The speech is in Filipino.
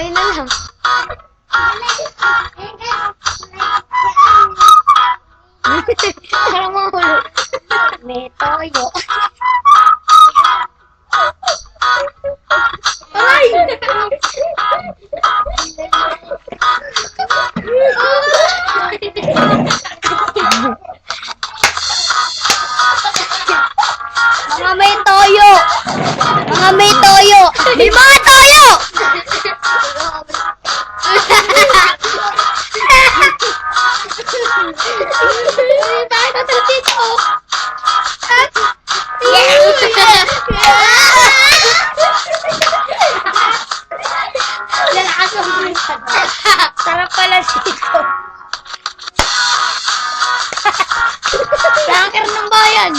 yun na lang. Parang mahulog. May toyo. Ay! Mga may toyo! Mga may toyo! May mga toyo! Bakit ito dito? Sarap pala dito. Tracker ng bayan.